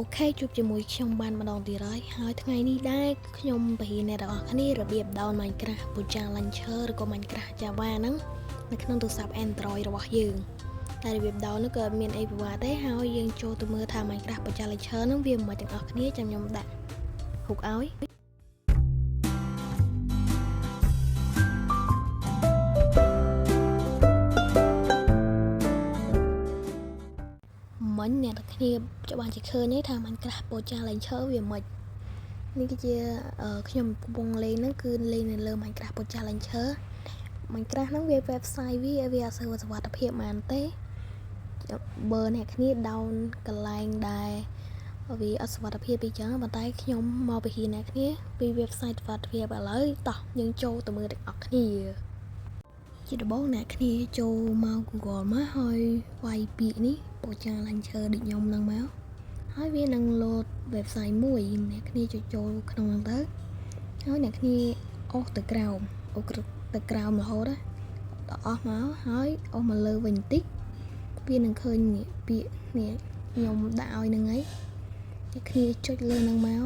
អូខេជួបជាមួយខ្ញុំបានម្ដងទៀតហើយថ្ងៃនេះដែរខ្ញុំបរិញ្ញាអ្នកទាំងអស់គ្នារបៀប down Minecraft Pocha Launcher ឬក៏ Minecraft Java ហ្នឹងនៅក្នុងទូរស័ព្ទ Android របស់យើងតែរបៀប down នោះក៏អត់មានអីពិបាកទេហើយយើងចូលទៅមើលថា Minecraft Pocha Launcher ហ្នឹងវាមិនទាំងអស់គ្នាចាំខ្ញុំដាក់ហុកឲ្យមិញអ្នកទាំងគ្នាច្បាស់ជាឃើញទេថា Minecraft Pocha Launcher វាមិននេះគឺជាខ្ញុំកំពុងលេងហ្នឹងគឺលេងនៅលើ Minecraft Pocha Launcher Minecraft ហ្នឹងវា website វាអត់សូវសុវត្ថិភាពហ្មងទេបើអ្នកគ្នា down កន្លែងដែលវាអត់សុវត្ថិភាពអីចឹងប៉ុន្តែខ្ញុំមកបរិញ្ញាអ្នកគ្នាពី website សុវត្ថិភាពឥឡូវតោះយើងចូលទៅមើលទាំងអស់គ្នាជាដំបូងអ្នកគ្នាចូលមក Google មកហើយវាយពាក្យនេះ Pocha Launcher ដូចខ្ញុំហ្នឹងមកហើយវានឹង load website មួយអ្នកគ្នាចូលក្នុងហ្នឹងទៅហើយអ្នកគ្នាអូសទៅក្រោមទៅក្រោមរហូតដល់អស់មកហើយអូសមកលើវិញបន្តិចវានឹងឃើញពាក្យនេះខ្ញុំដាក់ឲ្យនឹងហើយអ្នកគ្នាចុចលើនឹងមក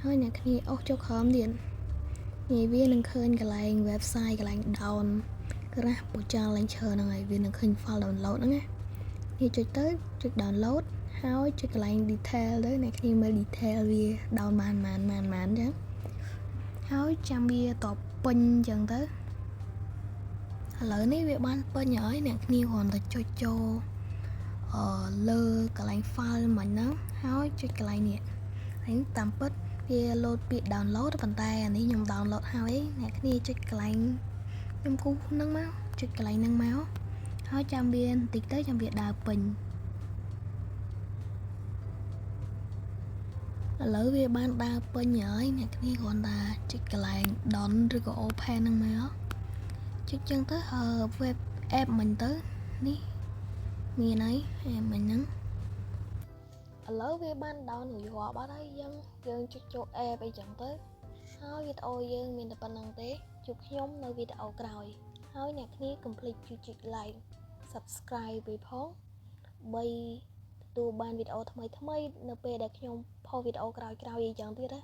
ហើយអ្នកគ្នាអូសចុះក្រោមទៀតនេះវានឹងឃើញកន្លែង website កន្លែង down Crash Pocha Launcher ហ្នឹងហើយវានឹងឃើញ file download ហ្នឹងណានេះចុចទៅចុច download ហើយចុចកន្លែង detail ទៅអ្នកគ្នាមើល detail វា down បានចឹងហើយចាំវាតបពេញចឹងទៅឥឡូវនេះវាបានពេញហើយអ្នកគ្នាគ្រាន់តែចុចចូលលើកន្លែង file មិញហ្នឹងហើយចុចកន្លែងនេះហើយតាមពិតវា load ពាក្យ download ប៉ុន្តែអានេះខ្ញុំ download ហើយអ្នកគ្នាចុចកន្លែងខ្ញុំគូសហ្នឹងមកចុចកន្លែងហ្នឹងមកហើយចាំវាបន្តិចទៅចាំវាដើរពេញឥឡូវវាបានដើរពេញហើយអ្នកគ្នាគ្រាន់តែចុចកន្លែង down ឬក៏ open ហ្នឹងមកចុចចឹងទៅweb app មិញទៅនេះមានហើយ app មិញហ្នឹងឥឡូវវាបាន down រួចរាល់បាត់ហើយយើងចុចចូល app អីចឹងទៅហើយវីដេអូយើងមានតែប៉ុណ្្នឹងទេជួបខ្ញុំនៅវីដេអូក្រោយហើយអ្នកគ្នាកុំភ្លេចចុច like subscribe ពីផងដើម្បីទទួលបានវីដេអូថ្មីនៅពេលដែលខ្ញុំផុសវីដេអូក្រោយៗអីចឹងទៀតណា